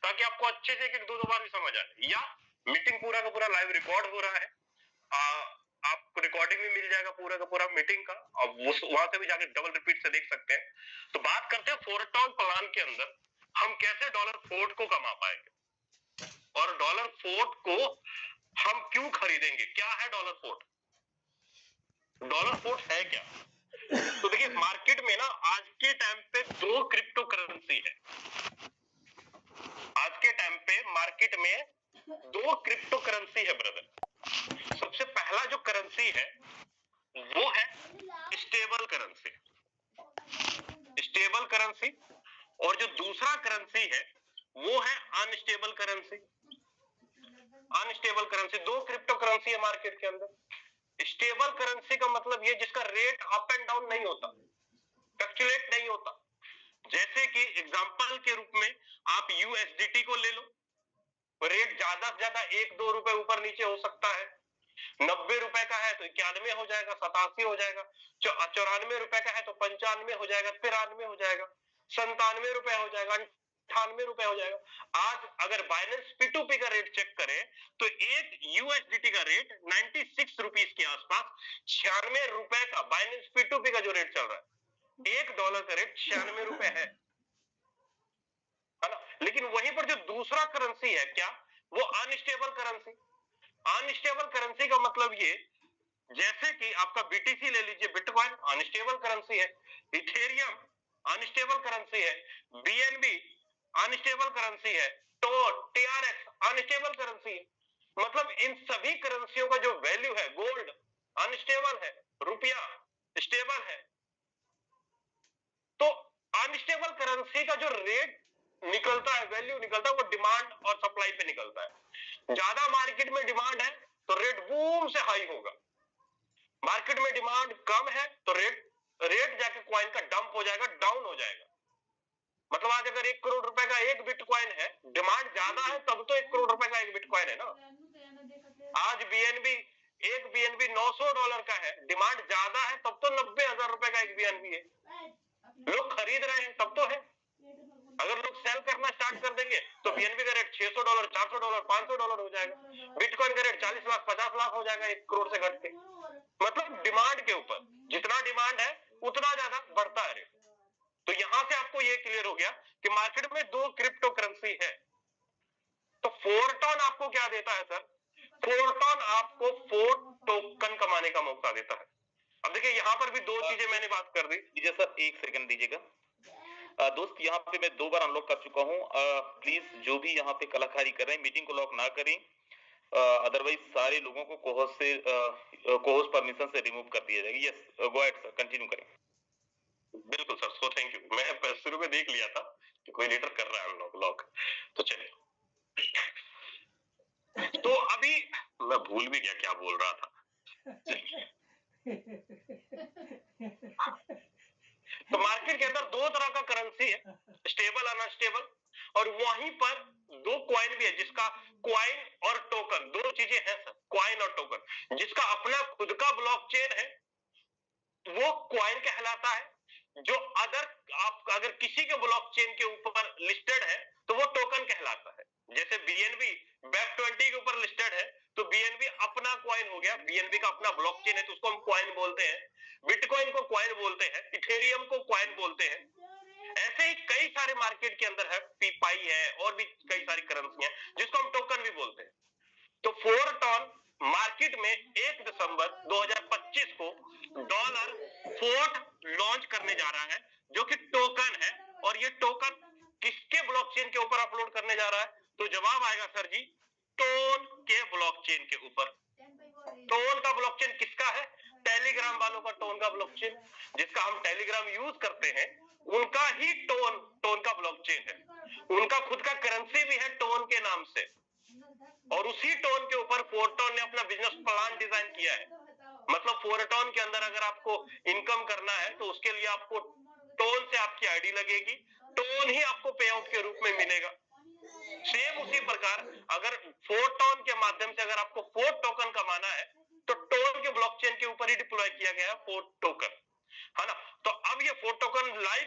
ताकि आपको अच्छे से एक एक दो दो बार भी समझ आए, या मीटिंग पूरा का पूरा लाइव रिकॉर्ड हो रहा है, आपको रिकॉर्डिंग भी मिल जाएगा पूरा का पूरा मीटिंग का, अब वहां से भी जाके डबल रिपीट से देख सकते हैं। तो बात करते हैं फोरटॉन प्लान के अंदर हम कैसे डॉलर फोर्ट को कमा पाएंगे और डॉलर फोर्ट को हम क्यों खरीदेंगे, क्या है डॉलर फोर्ट, डॉलर फोर्ट है क्या। तो देखिए मार्केट में ना आज के टाइम पे दो क्रिप्टो करेंसी है, आज के टाइम पे मार्केट में दो क्रिप्टो करेंसी है ब्रदर। सबसे पहला जो करेंसी है वो है स्टेबल करेंसी, स्टेबल करेंसी, और जो दूसरा करेंसी है वो है अनस्टेबल करेंसी। अनस्टेबल करेंसी, दो क्रिप्टो करेंसी है मार्केट के अंदर। स्टेबल करेंसी का मतलब ये जिसका रेट अप एंड डाउन नहीं होता, फ्लक्चुएट नहीं होता। जैसे कि एग्जांपल के रूप में आप यूएसडीटी को ले लो, रेट ज्यादा से ज्यादा 1-2 रुपए ऊपर नीचे हो सकता है। 90 रुपए का है तो 91 हो जाएगा, 87 हो जाएगा, 94 रुपए का है तो 95 हो जाएगा, 93 हो जाएगा, 97 रुपए हो जाएगा, 98 रुपए हो जाएगा। आज अगर बाइनेंस P2P का रेट चेक करें तो एक यूएसडीटी का रेट 96 रुपीज के आसपास, 96 रुपए का बाइनेंस P2P का जो रेट चल रहा है, $1 का रेट 96 रुपए है ना। लेकिन वहीं पर जो दूसरा करेंसी है क्या, वो अनस्टेबल करेंसी। अनस्टेबल करेंसी का मतलब ये, जैसे कि आपका बीटीसी ले लीजिए, बिटकॉइन अनस्टेबल करेंसी है, इथेरियम अनस्टेबल करेंसी है, बीएनबी अनस्टेबल करेंसी है, तो टीआरएक्स अनस्टेबल करेंसी है। मतलब इन सभी करेंसियों का जो वैल्यू है, गोल्ड अनस्टेबल है, रुपया स्टेबल है। तो अनस्टेबल करेंसी का जो रेट निकलता है, वैल्यू निकलता है, वो डिमांड और सप्लाई पे निकलता है। ज्यादा मार्केट में डिमांड है तो रेट बूम से हाई होगा, मार्केट में डिमांड कम है तो रेट जाके कॉइन का डंप हो जाएगा, डाउन हो जाएगा। मतलब आज अगर 1 करोड़ रुपए का एक बिटकॉइन है, डिमांड ज्यादा है तब तो 1 करोड़ रुपए का एक बिटकॉइन है ना। आज बीएनबी, एक बीएनबी $900 का है, डिमांड ज्यादा है तब तो 90,000 रुपए का एक बीएनबी है, लोग खरीद रहे हैं तब तो है। अगर लोग सेल करना स्टार्ट कर देंगे तो बीएनबी का रेट $600, $400, $500 हो जाएगा, बिटकॉइन का रेट 40 लाख 50 लाख हो जाएगा 1 करोड़ से घट के। मतलब डिमांड के ऊपर, जितना डिमांड है उतना ज्यादा बढ़ता है रेट। तो यहां से आपको ये क्लियर हो गया कि मार्केट में दो क्रिप्टो करेंसी है। तो फोरटॉन आपको क्या देता है सर, फोरटॉन आपको 4 टोकन कमाने का मौका देता है। अब देखिए यहां पर भी दो चीजें मैंने बात कर दी। दीजिए सर, एक सेकंड दीजिएगा। दोस्त यहाँ पे मैं 2 बार अनलॉक कर चुका हूँ। प्लीज जो भी यहाँ पे कलाकारी कर रहे हैं मीटिंग को लॉक ना करें, अदरवाइज सारे लोगों को कोहोस्ट परमिशन से रिमूव कर दिया जाएगा। Yes go ahead sir, continue करें। बिल्कुल सर, सो थैंक यू। मैं शुरू में देख लिया था कि कोई लीडर कर रहा है अनलॉक लॉक, तो चलिए। तो अभी मैं भूल भी गया क्या बोल रहा था। तो मार्केट के अंदर दो तरह का करेंसी है, स्टेबल अनस्टेबल, और वहीं पर दो कॉइन भी है, जिसका कॉइन और टोकन, दो चीजें हैं सर, कॉइन और टोकन। जिसका अपना खुद का ब्लॉकचेन है वो कॉइन कहलाता है, जो आप अगर किसी के ब्लॉकचेन के ऊपर लिस्टेड है तो वो टोकन कहलाता है। जैसे बीएनबी BEP20 के ऊपर लिस्टेड है तो बीएनबी अपना कॉइन हो गया, बीएनबी का अपना ब्लॉकचेन है तो उसको हम कॉइन बोलते हैं, बिटकॉइन को कॉइन बोलते हैं, इथेरियम को कॉइन बोलते हैं। ऐसे ही कई सारे मार्केट के अंदर है, पीपाई है और भी कई सारी करेंसी है जिसको हम टोकन भी बोलते हैं। तो फोरटॉन मार्केट में 1 दिसंबर 2025 को डॉलर फोर्ट लॉन्च करने जा रहा है, जो कि टोकन है। और ये टोकन किसके ब्लॉकचेन के ऊपर अपलोड करने जा रहा है, तो जवाब आएगा सर जी, टोन के ब्लॉकचेन के ऊपर। टोन का ब्लॉकचेन किसका है, टेलीग्राम वालों का टोन का ब्लॉकचेन, जिसका हम टेलीग्राम यूज करते हैं, उनका ही टोन का ब्लॉकचेन है। उनका खुद का करेंसी भी है टोन के नाम से, और उसी टोन के ऊपर फोरटॉन ने अपना बिजनेस प्लान डिजाइन किया है। मतलब फोरटॉन के अंदर अगर आपको इनकम करना है तो उसके लिए आपको टोन से आपकी आईडी लगेगी, टोन ही आपको पे आउट के रूप में मिलेगा। सेम उसी प्रकार अगर फोरटॉन के माध्यम से अगर आपको 4 टोकन कमाना है तो टोन के ब्लॉकचेन के ऊपर ही डिप्लॉय किया गया है 4 टोकन, है ना। तो अब ये 4 टोकन लाइव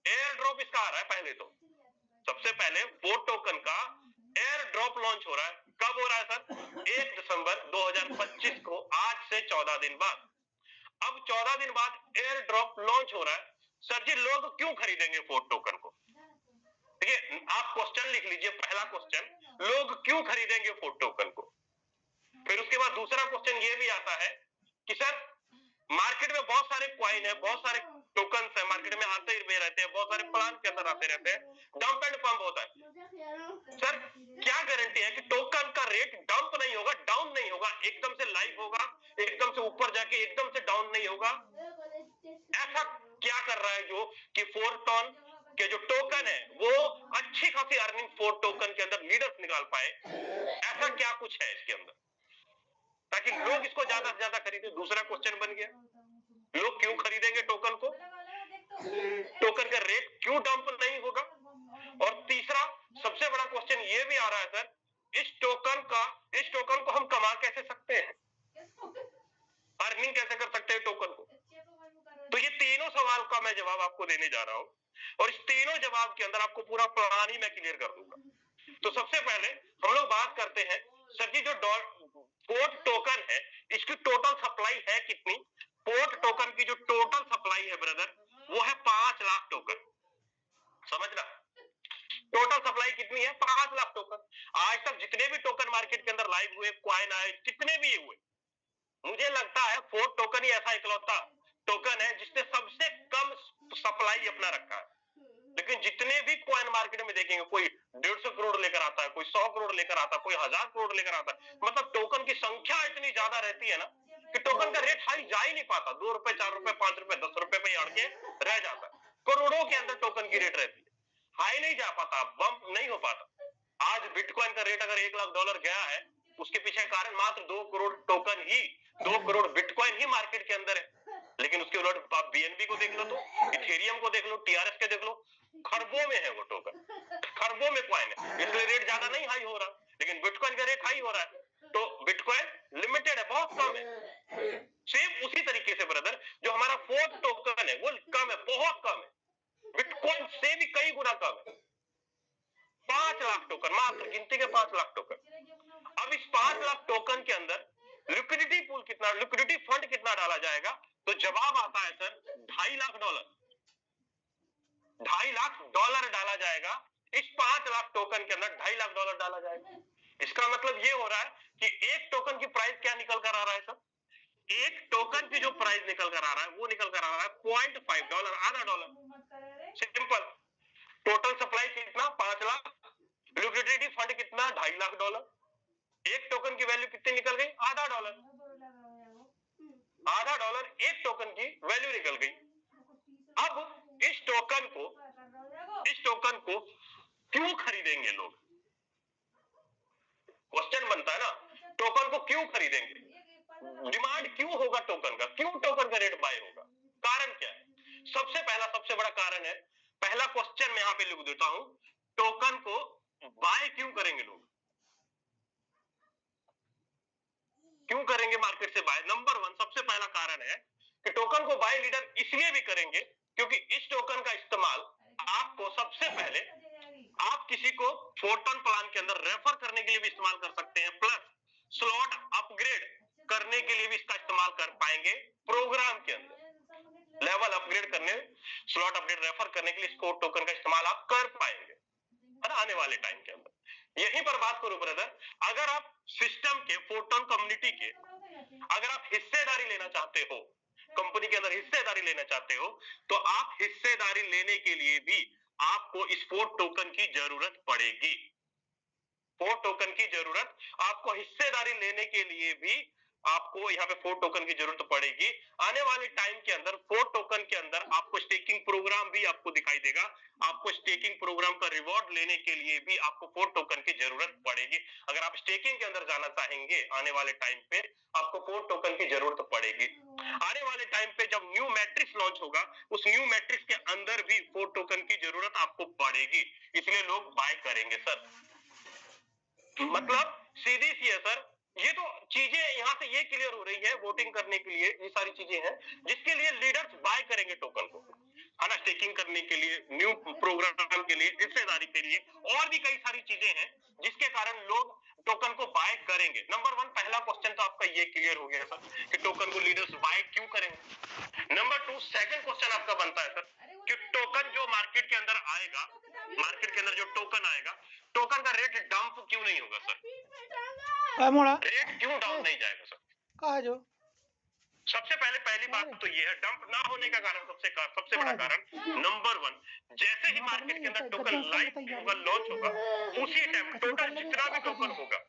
एयर ड्रॉप इसका आ रहा है पहले तो, सबसे पहले फोर्ट टोकन का एयर ड्रॉप लॉन्च हो रहा है। कब हो रहा है सर? 1 दिसंबर 2025 को, आज से 14 दिन बाद। अब 14 दिन बाद एयर ड्रॉप लॉन्च हो रहा है। सर जी, लोग क्यों खरीदेंगे फोर्ट टोकन को? देखिए, आप क्वेश्चन लिख लीजिए, पहला क्वेश्चन, लोग क्यों खरीदेंगे फोर्ट टोकन को? फिर उसके बाद दूसरा क्वेश्चन ये भी आता है कि सर, मार्केट में बहुत सारे क्वाइन है, बहुत सारे टोकन्स है, मार्केट में आते ही रहते हैं, बहुत सारे प्लान के अंदर आते रहते हैं, डंप एंड पंप होता है। सर, क्या गारंटी है कि टोकन का रेट डंप नहीं होगा, डाउन नहीं होगा, एकदम से लाइव होगा, एकदम से ऊपर जाके एकदम से डाउन नहीं होगा? ऐसा क्या कर रहा है जो कि फोर्टोन के जो टोकन है वो अच्छी खासी अर्निंग फोर्ट टोकन के अंदर लीडर्स निकाल पाए? ऐसा क्या कुछ है इसके अंदर ताकि लोग इसको ज्यादा से ज्यादा खरीदे? दूसरा क्वेश्चन बन गया, लोग क्यों खरीदेंगे टोकन को? टोकन का रेट क्यों डंप नहीं होगा? और तीसरा सबसे बड़ा क्वेश्चन ये भी आ रहा है सर, इस टोकन को हम कमा कैसे सकते हैं? अर्निंग कैसे कर सकते हैं टोकन को? तो ये तीनों सवाल का मैं जवाब आपको देने जा रहा हूं, और इस तीनों जवाब के अंदर आपको पूरा प्लान ही मैं क्लियर कर दूंगा। तो सबसे पहले हम लोग बात करते हैं, सर जी, जो पोर्ट टोकन है इसकी टोटल सप्लाई है कितनी? पोर्ट टोकन की जो टोटल सप्लाई है ब्रदर, वो है 5 लाख टोकन। समझना, टोटल सप्लाई कितनी है? 5 लाख टोकन। आज तक जितने भी टोकन मार्केट के अंदर लाइव हुए, क्वाइन आए, जितने भी हुए, मुझे लगता है फोर्ट टोकन ही ऐसा इकलौता टोकन है जिसने सबसे कम सप्लाई अपना रखा है। लेकिन जितने भी कॉइन मार्केट में देखेंगे, कोई 150 करोड़ लेकर आता है, कोई 100 करोड़ लेकर आता है, कोई 1000 करोड़ लेकर आता है। मतलब टोकन की संख्या इतनी ज्यादा रहती है ना कि टोकन का रेट हाई जा ही नहीं पाता। 2 रुपए, 4 रुपए, 5 रुपए, 10 रुपए पे अड़ के रह जाता है। करोड़ों के अंदर टोकन की रेट रहती है, हाई नहीं जा पाता, बम्प नहीं हो पाता। आज बिटकॉइन का रेट अगर $1 लाख गया है, उसके पीछे कारण मात्र 2 करोड़ टोकन ही, 2 करोड़ बिटकॉइन ही मार्केट के अंदर है। लेकिन उसके उलट आप बीएनबी को देख लो, तो इथेरियम को देख लो, टीआरएस के देख लो, खरबों में है वो टोकन, खरबों में कॉइन है। इसलिए रेट ज्यादा नहीं हाई हो रहा, लेकिन बिटकॉइन का रेट हाई हो रहा है। तो बिटकॉइन लिमिटेड है, बहुत कम है। सेम उसी तरीके से ब्रदर, जो हमारा फोर्ट टोकन है वो कम है, बहुत कम है, बिटकॉइन से भी कई गुना कम है। 5 लाख टोकन, मात्र गिनती के 5 लाख टोकन। अब इस 5 लाख टोकन के अंदर लिक्विडिटी पूल कितना, लिक्विडिटी फंड कितना डाला जाएगा? तो जवाब आता है सर $2.5 लाख। $2.5 लाख डाला जाएगा इस 5 लाख टोकन के अंदर, $2.5 लाख डाला जाएगा। इसका मतलब ये हो रहा है कि एक टोकन की प्राइस क्या निकल कर आ रहा है सर? एक टोकन की जो प्राइस निकल कर आ रहा है वो निकल कर आ रहा है $0.5, आधा डॉलर। सिंपल। टोटल सप्लाई कितना? 5 लाख। लिक्विडिटी फंड कितना? $2.5 लाख। एक टोकन की वैल्यू कितनी निकल गई? आधा डॉलर। आधा डॉलर एक टोकन की वैल्यू निकल गई। अब इस टोकन को क्यों खरीदेंगे लोग? क्वेश्चन बनता है ना, टोकन को क्यों खरीदेंगे? डिमांड क्यों होगा टोकन का? क्यों टोकन का रेट बाय होगा? कारण क्या है? सबसे बड़ा कारण है, पहला क्वेश्चन मैं यहां पे लिख देता हूं, टोकन को बाय क्यों करेंगे लोग? क्यों करेंगे मार्केट से बाय? नंबर 1 सबसे पहला कारण है कि टोकन को बाय लीडर इसलिए भी करेंगे क्योंकि इस टोकन का इस्तेमाल आपको सबसे पहले, आप किसी को फोर्टोन प्लान के अंदर रेफर करने के लिए भी इस्तेमाल कर सकते हैं, प्लस स्लॉट अपग्रेड करने के लिए भी इसका इस्तेमाल कर पाएंगे। प्रोग्राम के अंदर लेवल अपग्रेड करने, स्लॉट अपडेट रेफर करने के लिए इसको टोकन का इस्तेमाल आप कर पाएंगे, है ना, आने वाले टाइम के अंदर। यहीं पर बात करूं ब्रदर, अगर आप सिस्टम के, फोर्टोन कम्युनिटी के अगर आप हिस्सेदारी लेना चाहते हो, कंपनी के अंदर हिस्सेदारी लेना चाहते हो, तो आप हिस्सेदारी लेने के लिए भी आपको इस फोर्ट टोकन की जरूरत पड़ेगी। फोर्ट टोकन की जरूरत, आपको हिस्सेदारी लेने के लिए भी आपको यहाँ पे फोर्ट टोकन की जरूरत पड़ेगी। आने वाले टाइम के अंदर फोर्ट टोकन के अंदर आपको स्टेकिंग प्रोग्राम भी आपको दिखाई देगा। आपको स्टेकिंग प्रोग्राम का रिवॉर्ड लेने के लिए भी आपको फोर्ट टोकन की जरूरत पड़ेगी। अगर आप स्टेकिंग के अंदर जाना चाहेंगे आने वाले टाइम पे, आपको फोर्ट टोकन की जरूरत पड़ेगी। आने वाले टाइम पे जब न्यू मैट्रिक्स लॉन्च होगा, उस न्यू मैट्रिक्स के अंदर भी फोर्ट टोकन की जरूरत आपको पड़ेगी, इसलिए लोग बाय करेंगे सर। मतलब सीधी सी है सर, ये तो चीजें यहां से ये क्लियर हो रही है, वोटिंग करने के लिए ये सारी चीजें हैं जिसके लिए लीडर्स बाय करेंगे टोकन को। है ना, स्टेकिंग करने के लिए, न्यू प्रोग्राम के लिए, हिस्सेदारी के लिए, और भी कई सारी चीजें हैं जिसके कारण लोग टोकन को बाय करेंगे। नंबर 1 पहला क्वेश्चन तो आपका ये क्लियर हो गया सर कि टोकन को लीडर्स बाय क्यों करेंगे। नंबर 2 सेकंड क्वेश्चन आपका बनता है सर कि टोकन जो मार्केट के अंदर आएगा, मार्केट के अंदर जो टोकन आएगा, टोकन का रेट डंप क्यों नहीं होगा सर, रेट क्यों डाउन नहीं जाएगा सर। कहा जो सबसे पहली बात तो ये है, डंप ना होने का कारण सबसे बड़ा कारण नंबर 1, जैसे ही मार्केट के अंदर टोकन लाइव होगा, लॉन्च होगा, उसी टाइम टोटल जितना भी टोकन होगा,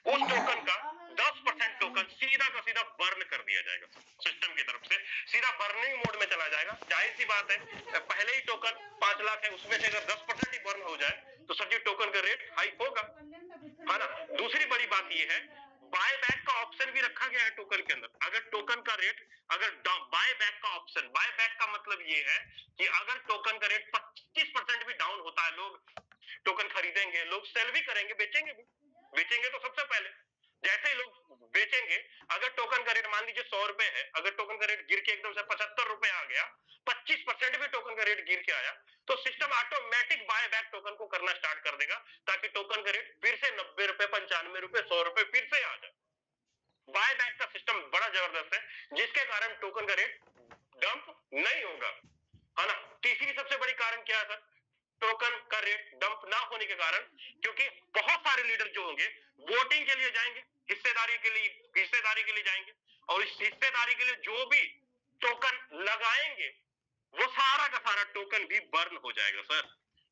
उस टोकन का 10% टोकन सीधा का सीधा बर्न कर दिया जाएगा सिस्टम की तरफ से, सीधा बर्निंग मोड में चला जाएगा। जाहिर सी बात है, पहले ही टोकन 5 लाख है, उसमें से अगर 10% ही बर्न हो जाए तो सर जी टोकन का रेट हाई होगा, है ना। दूसरी बड़ी बात ये है, बाय बैक का ऑप्शन भी रखा गया है टोकन के अंदर। अगर टोकन का रेट, अगर बाय बैक का ऑप्शन, बाय बैक का मतलब ये है कि अगर टोकन का रेट 25% भी डाउन होता है, लोग टोकन खरीदेंगे, लोग सेल भी करेंगे, बेचेंगे तो सबसे पहले जैसे ही लोग बेचेंगे, अगर टोकन का रेट मान लीजिए 100 रुपए है, अगर टोकन का रेट गिर के एकदम से 75 रुपए आ गया, 25% भी टोकन का रेट गिर के आया, तो system automatic buy back token को करना स्टार्ट कर देगा, ताकि टोकन का रेट फिर से 90 रुपए, 95 रुपए, 100 रुपए फिर से आ जाए। बाय बैक का सिस्टम बड़ा जबरदस्त है, जिसके कारण टोकन का रेट डंप नहीं होगा, है ना। तीसरी सबसे बड़ी कारण क्या है सर, टोकन का रेट डंप ना होने के कारण, क्योंकि बहुत सारे लीडर जो होंगे वोटिंग के लिए जाएंगे, हिस्सेदारी के लिए जाएंगे, और इस हिस्सेदारी के लिए जो भी टोकन लगाएंगे, वो सारा का सारा टोकन भी बर्न हो जाएगा सर,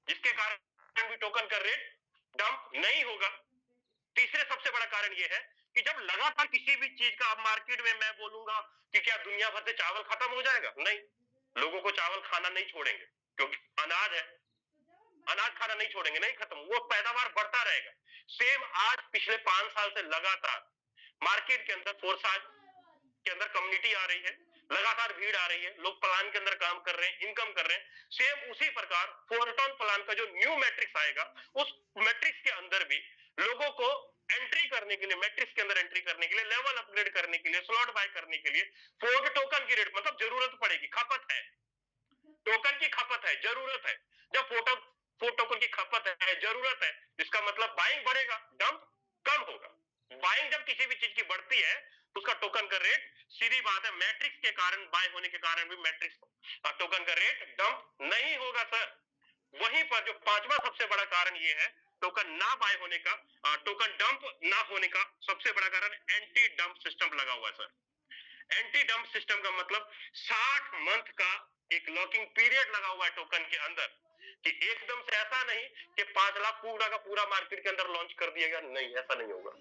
जिसके कारण भी टोकन का रेट डंप नहीं होगा। तीसरे सबसे बड़ा कारण यह है कि जब लगातार किसी भी चीज का, अब मार्केट में मैं बोलूंगा कि क्या दुनिया भर से चावल खत्म हो जाएगा, नहीं, लोगों को चावल खाना नहीं छोड़ेंगे, क्योंकि अनाज है, अनाज खाना नहीं छोड़ेंगे, नहीं खत्म, वो पैदावार बढ़ता रहेगा। सेम आज पिछले 5 साल से लगातार मार्केट के अंदर फोर्साज के अंदर कम्युनिटी आ रही है, लगातार भीड़ आ रही है, लोग प्लान के अंदर काम कर रहे हैं, इनकम कर रहे हैं। सेम उसी प्रकार फोरटॉन प्लान का जो न्यू मैट्रिक्स आएगा, उस मैट्रिक्स के अंदर भी लोगों को एंट्री करने के लिए, मैट्रिक्स के अंदर एंट्री करने के लिए, लेवल अपग्रेड करने के लिए, स्लॉट बाय करने के लिए, फोर्ट टोकन की रेट, मतलब जरूरत पड़ेगी, खपत है, टोकन की खपत है, जरूरत है। जब फोर्ट टोकन की खपत है, जरूरत है, इसका मतलब बाइंग बढ़ेगा, डंप कम होगा। बाइंग जब किसी भी चीज की बढ़ती है, उसका टोकन का रेट, सीधी बात है, मैट्रिक्स के कारण, बाय होने के कारण भी मैट्रिक्स टोकन का रेट डंप नहीं होगा सर। वहीं पर जो पांचवा सबसे बड़ा कारण ये है टोकन ना बाय होने का, टोकन डंप ना होने का सबसे बड़ा कारण एंटी डंप सिस्टम लगा हुआ है सर। एंटी डंप सिस्टम का मतलब 60 मंथ का एक लॉकिंग पीरियड लगा हुआ है टोकन के अंदर, कि एकदम से ऐसा नहीं कि 5 लाख पूरा का पूरा मार्केट के अंदर लॉन्च कर दिया गया, नहीं, ऐसा नहीं होगा।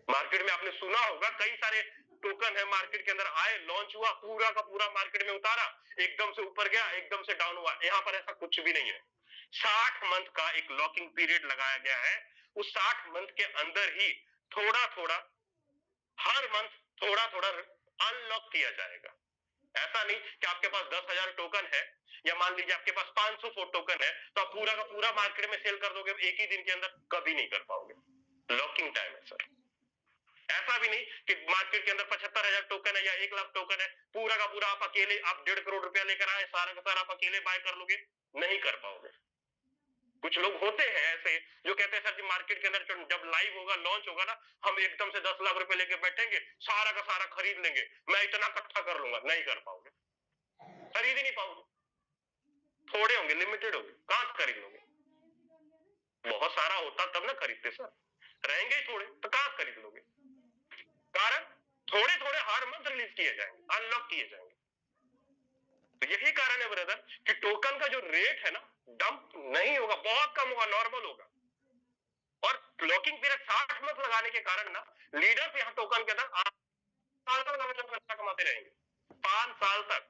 मार्केट में आपने सुना होगा कई सारे टोकन है मार्केट के अंदर आए, लॉन्च हुआ, पूरा का पूरा मार्केट में उतारा, एकदम से ऊपर गया, एकदम से डाउन हुआ। यहाँ पर ऐसा कुछ भी नहीं है। 60 मंथ का एक लॉकिंग पीरियड लगाया गया है, उस 60 मंथ के अंदर ही थोड़ा थोड़ा, हर मंथ थोड़ा थोड़ा अनलॉक किया जाएगा। ऐसा नहीं कि आपके पास 10,000 टोकन है, या मान लीजिए आपके पास 500 टोकन है, तो आप पूरा का पूरा मार्केट में सेल कर दोगे एक ही दिन के अंदर, कभी नहीं कर पाओगे। लॉकिंग टाइम है सर। ऐसा भी नहीं कि मार्केट के अंदर 75,000 टोकन है या 1 लाख टोकन है, पूरा का पूरा आप अकेले, आप 1.5 करोड़ रुपया लेकर आए, सारा का सारा आप अकेले बाय कर लोगे, नहीं कर पाओगे। कुछ लोग होते हैं ऐसे जो कहते हैं सर जी मार्केट के अंदर जब लाइव होगा, लॉन्च होगा ना, हम एकदम से 10 लाख रुपए लेके बैठेंगे, सारा का सारा खरीद लेंगे, मैं इतना इकट्ठा कर लूंगा। नहीं कर पाओगे, खरीद ही नहीं पाओगे, थोड़े होंगे, लिमिटेड होंगे, कहां खरीद लोगे। बहुत सारा होता तब ना खरीदते सर, रहेंगे ही थोड़े तो कहां खरीद लोगे। कारण थोड़े थोड़े हर मंथ रिलीज किए जाएंगे, अनलॉक किए जाएंगे। तो यही कारण है ब्रदर कि टोकन का जो रेट है ना, डंप नहीं होगा, बहुत कम होगा, नॉर्मल होगा। और लॉकिंग पीरियड 60 मंथ लगाने के कारण ना, लीडर्स यहाँ टोकन के अंदर 8 साल तक पैसा कमाते रहेंगे, 5 साल तक।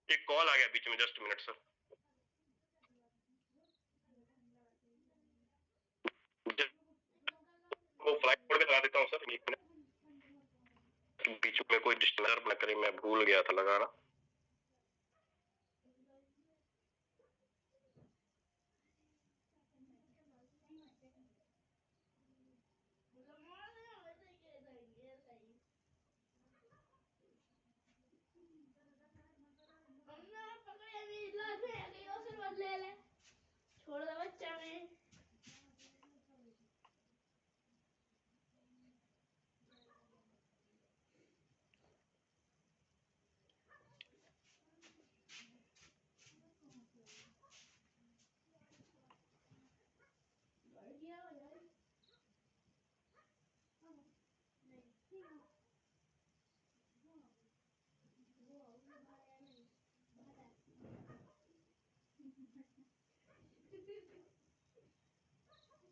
एक कॉल आ गया बीच में, जस्ट मिनट सर। वो फ्लाइट मोड पे लगा देता हूँ सर, 1 मिनट, बीच में कोई डिस्टर्ब ना करे, मैं भूल गया था लगाना।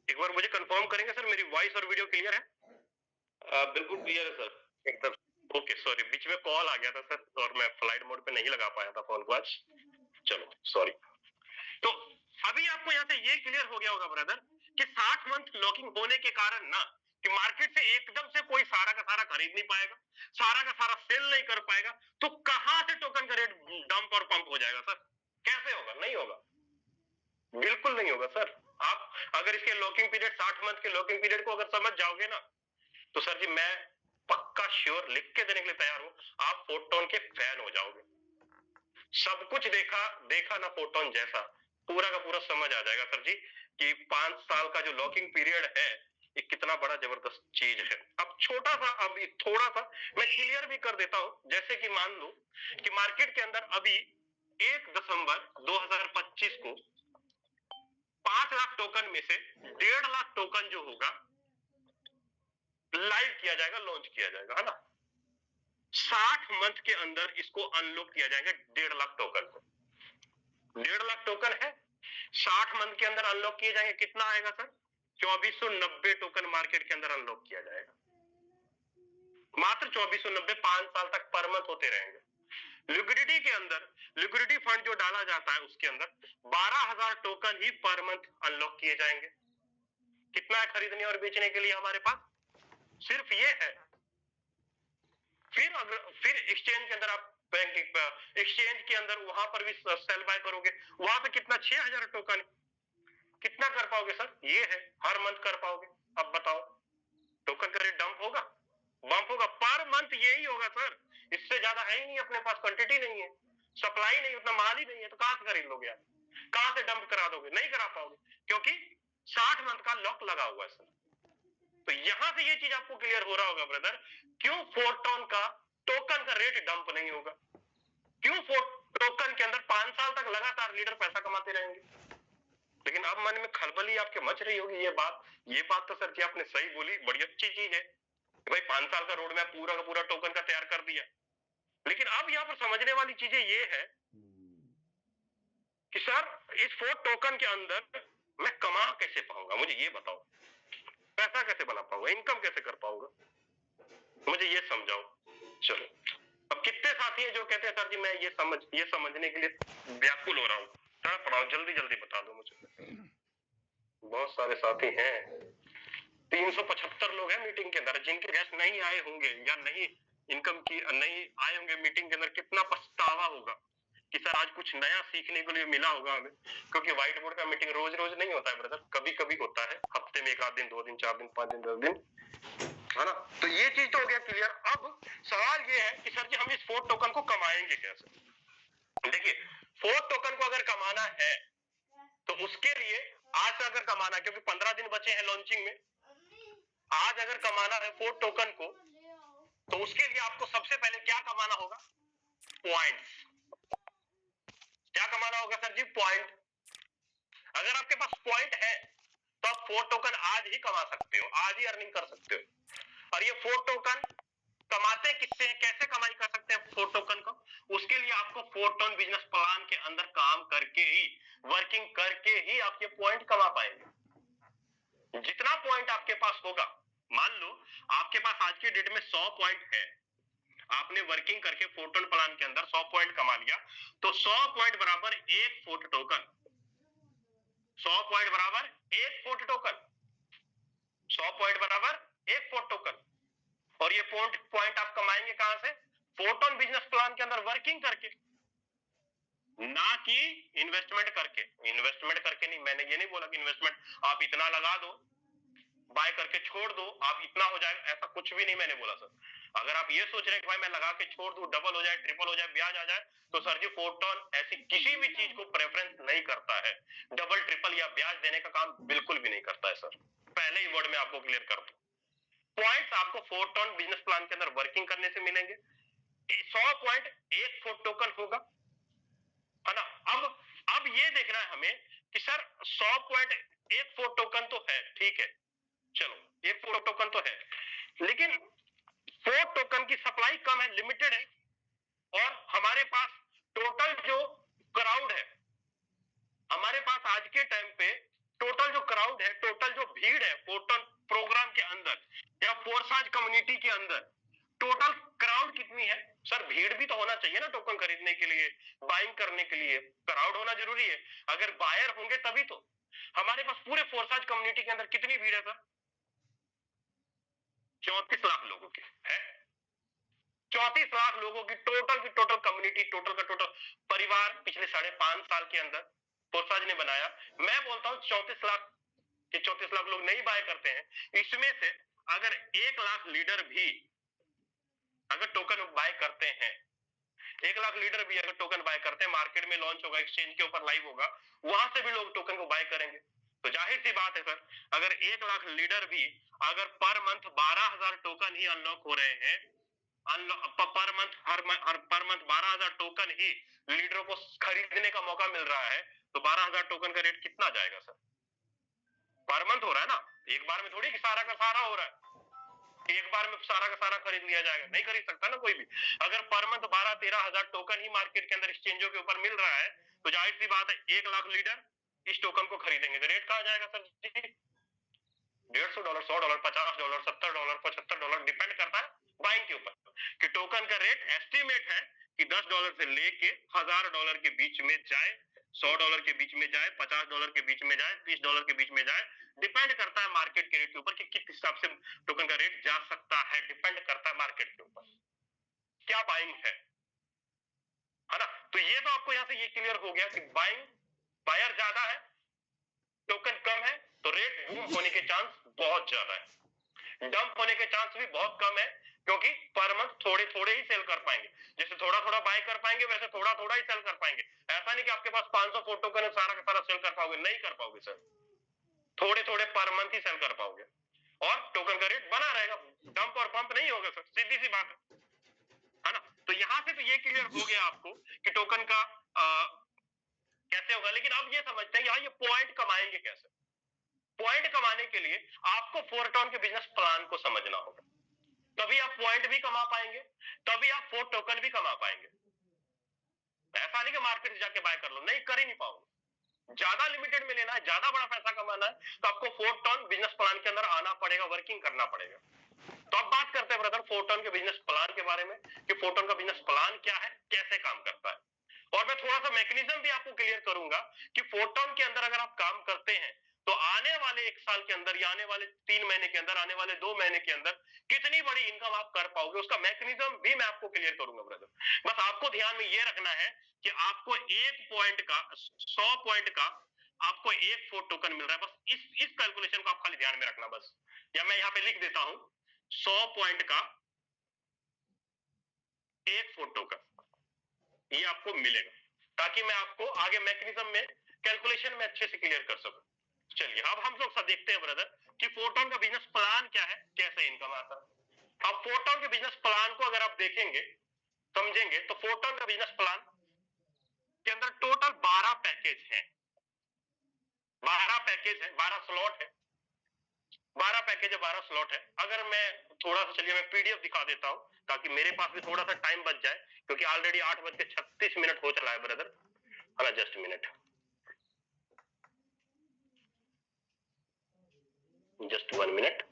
एक बार मुझे कंफर्म करेंगे सर, मेरी वॉइस और वीडियो क्लियर है? बिल्कुल क्लियर है सर। एकदम ओके। सॉरी, बीच में कॉल आ गया था सर और मैं फ्लाइट मोड पे नहीं लगा पाया था फोन को आज। चलो सॉरी। तो अभी आपको यहाँ से ये क्लियर हो गया होगा ब्रदर कि 60 मंथ लॉकिंग होने के कारण ना कि मार्केट से एकदम से कोई सारा का सारा खरीद नहीं पाएगा, सारा का सारा सेल नहीं कर पाएगा, तो कहां से टोकन का रेट डंप और पंप हो जाएगा सर? कैसे होगा? नहीं होगा, बिल्कुल नहीं होगा सर। आप अगर इसके लॉकिंग पीरियड 60 मंथ के लॉकिंग पीरियड को अगर समझ जाओगे ना, तो सर जी मैं पक्का श्योर लिख के देने के लिए तैयार हूं, आप फोटोन के फैन हो जाओगे। सब कुछ देखा देखा ना फोटोन जैसा, पूरा का पूरा समझ आ जाएगा सर जी कि 5 साल का जो लॉकिंग पीरियड है ये कितना बड़ा जबरदस्त चीज है। अब छोटा सा, अब थोड़ा सा मैं क्लियर भी कर देता हूं। जैसे कि मान लो कि मार्केट के अंदर अभी 1 दिसंबर 2025 को 5 लाख टोकन में से 1.5 लाख टोकन जो होगा लाइव किया जाएगा, लॉन्च किया जाएगा, है ना। 60 मंथ के अंदर इसको अनलॉक किया जाएगा 1.5 लाख टोकन को। 1.5 लाख टोकन है, 60 मंथ के अंदर अनलॉक किए जाएंगे। कितना आएगा सर? 2490 टोकन मार्केट के अंदर अनलॉक किया जाएगा। मात्र 2490, 5 साल तक पर मंथ होते रहेंगे। लिक्विडिटी के अंदर, लिक्विडिटी फंड जो डाला जाता है उसके अंदर 12,000 टोकन ही पर मंथ अनलॉक किए जाएंगे। कितना है खरीदने और बेचने के लिए हमारे पास? सिर्फ ये है। फिर एक्सचेंज के अंदर आप बैंकिंग एक्सचेंज के अंदर वहां पर भी सेल बाय करोगे, वहां पे कितना? 6,000 टोकन। कितना कर पाओगे सर? ये है, हर मंथ कर पाओगे। अब बताओ टोकन का रेट डंप होगा? बंप होगा पर मंथ, यही होगा सर। इससे ज्यादा है ही नहीं, अपने पास क्वांटिटी नहीं है, सप्लाई नहीं, उतना माल ही नहीं है, तो कहां से खरीद लोगे आप? कहां से डंप करा दोगे? नहीं करा पाओगे, क्योंकि 60 मंथ का लॉक लगा हुआ है सर। तो यहां से ये चीज आपको क्लियर हो रहा होगा ब्रदर, क्यों फोर्टोन का टोकन का रेट डंप नहीं होगा, क्यों टोकन के अंदर 5 साल तक लगातार लीडर पैसा कमाते रहेंगे। लेकिन अब मन में खलबली आपके मच रही होगी। ये बात तो सर जी आपने सही बोली, बड़ी अच्छी चीज है भाई, 5 साल का रोड मैप पूरा का पूरा टोकन का तैयार कर दिया। लेकिन अब यहाँ पर समझने वाली चीजें ये है कि सर इस फोर्ट टोकन के अंदर मैं कमा कैसे पाऊंगा? मुझे ये बताओ, पैसा कैसे बना पाऊंगा, इनकम कैसे कर पाऊंगा, मुझे ये समझाओ। चलो, अब कितने साथी हैं जो कहते हैं सर जी मैं ये समझने के लिए व्याकुल हो रहा हूँ, तड़प रहा हूँ, जल्दी जल्दी बता दो मुझे। बहुत सारे साथी हैं, 375 लोग हैं मीटिंग के अंदर, जिनके गेस्ट नहीं आए होंगे या नहीं इनकम की नहीं आए होंगे मीटिंग के अंदर। कितना पछतावा होगा कि सर आज कुछ नया सीखने के लिए मिला होगा हमें, क्योंकि व्हाइट बोर्ड का मीटिंग रोज रोज नहीं होता है ब्रदर, कभी कभी होता है, हफ्ते में 1 आध दिन, 2 दिन, 4 दिन, 5 दिन, 10 दिन, है ना। तो ये चीज तो हो गया क्लियर। अब सवाल ये है कि सर जी हम इस फोर्ट टोकन को कमाएंगे कैसे? देखिए, फोर्ट टोकन को अगर कमाना है तो उसके लिए आज से अगर कमाना, क्योंकि 15 दिन बचे हैं लॉन्चिंग में, आज अगर कमाना है फोर्ट टोकन को, तो उसके लिए आपको सबसे पहले क्या कमाना होगा? पॉइंट्स। क्या कमाना होगा सर जी? पॉइंट। अगर आपके पास पॉइंट है तो आप फोर्ट टोकन आज ही कमा सकते हो, आज ही अर्निंग कर सकते हो। और ये फोर्ट टोकन कमाते किससे, कैसे कमाई कर सकते हैं फोर्ट टोकन को? उसके लिए आपको फोर्टोन बिजनेस प्लान के अंदर काम करके ही, वर्किंग करके ही आप ये पॉइंट कमा पाएंगे। जितना पॉइंट आपके पास होगा, मान लो आपके पास आज की डेट में 100 पॉइंट है, आपने वर्किंग करके फोर्टोन प्लान के अंदर 100 पॉइंट कमा लिया, तो 100 पॉइंट बराबर 1 फोर्ट टोकन। 100 पॉइंट बराबर 1 फोर्ट टोकन। 100 पॉइंट बराबर 1 फोर्ट टोकन। और ये पॉइंट आप कमाएंगे कहां से? फोर्टोन बिजनेस प्लान के अंदर वर्किंग करके, ना कि इन्वेस्टमेंट करके। इन्वेस्टमेंट करके नहीं, मैंने ये नहीं बोला कि इन्वेस्टमेंट आप इतना लगा दो, बाय करके छोड़ दो, आप इतना हो जाएगा, ऐसा कुछ भी नहीं मैंने बोला सर। अगर आप ये सोच रहे हैं कि भाई मैं लगा के छोड़ दूं, डबल हो जाए, ट्रिपल हो जाए, ब्याज आ जाए, तो सर जी फोर्टोन ऐसी किसी भी चीज को प्रेफरेंस नहीं करता है। डबल ट्रिपल या ब्याज देने का काम बिल्कुल भी नहीं करता है सर, पहले ही वर्ड में आपको क्लियर कर दूं। पॉइंट्स आपको फोर्टोन बिजनेस प्लान के अंदर वर्किंग करने से मिलेंगे। 100 पॉइंट 1 फोर्ट टोकन होगा, है ना। अब ये देखना है हमें कि सर 100 पॉइंट 1 फोर्ट टोकन तो है, ठीक है, चलो 1 फोर्ट टोकन तो है, लेकिन फोर्ट टोकन की सप्लाई कम है, लिमिटेड है, और हमारे पास टोटल जो क्राउड है, हमारे पास आज के टाइम पे टोटल जो क्राउड है, टोटल जो भीड़ है टोटल प्रोग्राम के अंदर या फोर्साज कम्युनिटी के अंदर, टोटल क्राउड कितनी है सर? भीड़ भी तो होना चाहिए ना टोकन खरीदने के लिए, बाइंग करने के लिए, क्राउड होना जरूरी है। अगर बायर होंगे तभी तो। हमारे पास पूरे फोर्साज कम्युनिटी के अंदर कितनी भीड़ है सर? 34 लाख लोगों की है। 34 लाख लोगों की टोटल कम्युनिटी, टोटल का टोटल परिवार पिछले 5.5 साल के अंदर फोर्साज ने बनाया। मैं बोलता हूं 34 लाख के 34 लाख लोग नहीं बाय करते हैं। इसमें से अगर 1 लाख लीडर भी अगर टोकन बाय करते हैं, 1 लाख लीडर भी अगर टोकन बाय करते हैं, मार्केट में लॉन्च होगा, एक्सचेंज के ऊपर लाइव होगा, वहां से भी लोग टोकन को बाय करेंगे। तो जाहिर सी बात है सर, अगर 1 लाख लीडर भी अगर पर मंथ 12,000 टोकन ही अनलॉक हो रहे हैं, पर मंथ हर पर मंथ 12,000 टोकन ही लीडरों को खरीदने का मौका मिल रहा है, तो 12,000 टोकन का रेट कितना जाएगा सर? पर मंथ हो रहा है ना, एक बार में थोड़ी सारा का सारा हो रहा है, एक बार में सारा का सारा खरीद लिया जाएगा, नहीं खरीद सकता ना कोई भी। अगर पर मंथ 12-13 हजार टोकन ही मार्केट के अंदर एक्सचेंजों के ऊपर मिल रहा है, तो जाहिर सी बात है 1 लाख लीडर इस टोकन को खरीदेंगे। तो रेट कहां जाएगा सर जी? $150, $100, $50, $70, $75, डिपेंड करता है बाइंग के ऊपर कि टोकन का रेट एस्टिमेट है कि $10 से लेके $1,000 के बीच में जाए, $100 के बीच में जाए, $50 के बीच में जाए, $30 के बीच में जाए। डिपेंड करता है मार्केट के रेट के ऊपर कि किस हिसाब से टोकन का रेट जा सकता है, डिपेंड करता है मार्केट के ऊपर क्या बाइंग है ना। तो ये तो आपको यहां से ये क्लियर हो गया कि बाइंग, बायर ज्यादा है, टोकन कम है, तो रेट बूम होने के चांस बहुत ज्यादा है। डंप होने के चांस भी बहुत कम है, क्योंकि पर मंथ थोड़े थोड़े ही सेल कर पाएंगे। जैसे थोड़ा थोड़ा बाय कर पाएंगे, वैसे थोड़ा थोड़ा ही सेल कर पाएंगे। ऐसा नहीं कि आपके पास 500 फोटो का सारा का सारा सेल कर पाओगे, नहीं कर पाओगे सर। थोड़े थोड़े पर मंथ ही सेल कर पाओगे और टोकन का रेट बना रहेगा, डंप और पंप नहीं होगा सर, सीधी सी बात है ना। तो यहां से तो ये क्लियर हो गया आपको कि टोकन का कैसे होगा। लेकिन अब ये समझते हैं यहाँ ये पॉइंट कमाएंगे कैसे। पॉइंट कमाने के लिए आपको फोरटॉन के बिजनेस प्लान को समझना होगा, तभी आप पॉइंट भी कमा पाएंगे, तभी आप 4 टोकन भी कमा पाएंगे। ऐसा नहीं कि मार्केट से जाके बाय कर लो, नहीं कर ही नहीं पाओगे। ज्यादा लिमिटेड में लेना है, ज्यादा बड़ा पैसा कमाना है, तो आपको फोरटॉन बिजनेस प्लान के अंदर आना पड़ेगा, वर्किंग करना पड़ेगा। तो अब बात करते हैं ब्रदर फोरटॉन के बिजनेस प्लान के बारे में कि फोरटॉन का बिजनेस प्लान क्या है, कैसे काम करता है। और मैं थोड़ा सा मैकेनिज्म भी आपको क्लियर करूंगा कि फोरटॉन के अंदर अगर आप काम करते हैं तो आने वाले 1 साल के अंदर या आने वाले 3 महीने के अंदर, आने वाले 2 महीने के अंदर कितनी बड़ी इनकम आप कर पाओगे, उसका मैकेनिज्म भी मैं आपको क्लियर करूंगा ब्रदर। बस आपको ध्यान में ये रखना है कि आपको 1 पॉइंट का 100 पॉइंट का आपको 1 फोर टोकन मिल रहा है। बस इस कैलकुलेशन को आप खाली ध्यान में रखना बस, या मैं यहाँ पे लिख देता हूं 100 पॉइंट का 1 फोर टोकन, ये आपको मिलेगा, ताकि मैं आपको आगे मैकेनिज्म में कैलकुलेशन में अच्छे से क्लियर कर सकूं। चलिए अब हम लोग सब देखते हैं ब्रदर कि फोरटॉन का बिजनेस प्लान क्या है, कैसे इनकम आता है। अब फोरटॉन के बिजनेस प्लान को अगर आप देखेंगे, समझेंगे, तो फोरटॉन का बिजनेस प्लान के अंदर टोटल 12 पैकेज हैं। 12 पैकेज है, 12 स्लॉट है, 12 पैकेज है, 12 स्लॉट है। अगर मैं थोड़ा सा, चलिए मैं पीडीएफ दिखा देता हूं ताकि मेरे पास भी थोड़ा सा टाइम बच जाए, क्योंकि ऑलरेडी 8:36 हो चला है ब्रदर, है ना। Just minute, just 1 minute.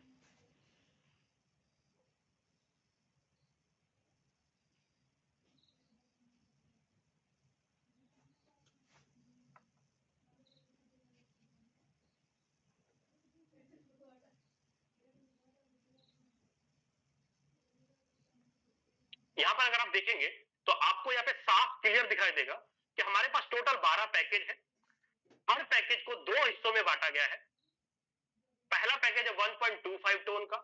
यहां पर अगर आप देखेंगे तो आपको यहाँ पे साफ क्लियर दिखाई देगा कि हमारे पास टोटल 12 पैकेज है। हर पैकेज को 2 हिस्सों में बांटा गया है। पहला पैकेज है 1.25 टोन का,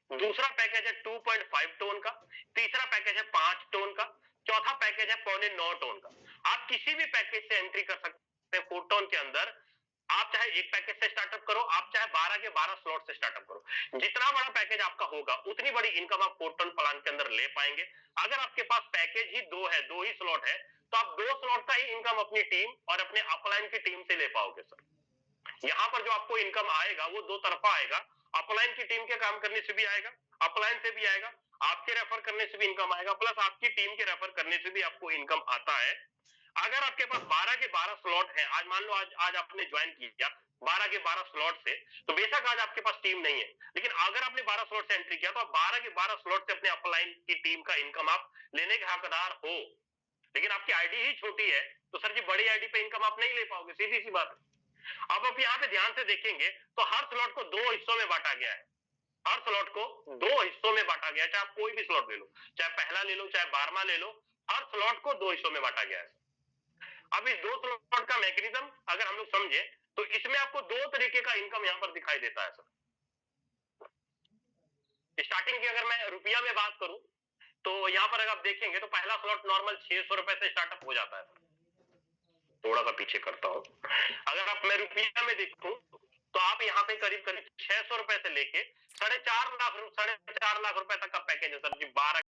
दूसरा पैकेज है 2.5 टोन का, तीसरा पैकेज है 5 टोन का, चौथा पैकेज है 9.25 टोन का। आप किसी भी पैकेज से एंट्री कर सकते हैं फोरटॉन के अंदर। आप चाहे एक पैकेज से स्टार्टअप करो, आप चाहे 12 के 12 स्लॉट से स्टार्टअप करो। जितना बड़ा पैकेज आपका होगा उतनी बड़ी इनकम आप फोरटॉन प्लान के अंदर ले पाएंगे। अगर आपके पास पैकेज ही 2 है, 2 ही स्लॉट है, तो आप 2 स्लॉट का ही इनकम अपनी टीम और अपने अपलाइन की टीम से ले पाओगे सर। यहाँ पर जो आपको इनकम आएगा वो 2 तरफा आएगा। अपलाइन की टीम के काम करने से भी आएगा, अपलाइन से भी आएगा, आपके रेफर करने से भी इनकम आएगा, प्लस आपकी टीम के रेफर करने से भी आपको इनकम आता है। अगर आपके पास 12 के 12 स्लॉट हैं, आज मान लो आज आपने ज्वाइन किया 12 के 12 स्लॉट से, तो बेशक आज आपके पास टीम नहीं है, लेकिन अगर आपने 12 स्लॉट से एंट्री किया तो आप 12 के 12 स्लॉट से अपने अपलाइन की टीम का इनकम आप लेने के हकदार हो। लेकिन आपकी आईडी ही छोटी है, तो सर जी बड़ी आईडी पे इनकम आप नहीं ले पाओगे, सीधी सी बात है। अब आप यहाँ पे ध्यान से देखेंगे तो हर स्लॉट को 2 हिस्सों में बांटा गया है, हर स्लॉट को 2 हिस्सों में बांटा गया है, चाहे आप कोई भी स्लॉट ले लो, चाहे पहला ले लो चाहे 12वां ले लो, हर स्लॉट को 2 हिस्सों में बांटा गया है। अब इस 2 स्लॉट का मैकेनिज्म अगर हम लोग समझे तो इसमें आपको 2 तरीके का इनकम यहाँ पर दिखाई देता है सर। स्टार्टिंग की अगर मैं रुपया में बात करूं तो यहाँ पर अगर आप देखेंगे तो पहला स्लॉट नॉर्मल 600 रुपए से स्टार्टअप हो जाता है। थोड़ा सा पीछे करता हूं, अगर आप मैं रुपया में देखूं तो आप यहाँ पे करीब करीब 600 रुपए से लेके 4.5 लाख रुपए तक का पैकेज है सर जी। 12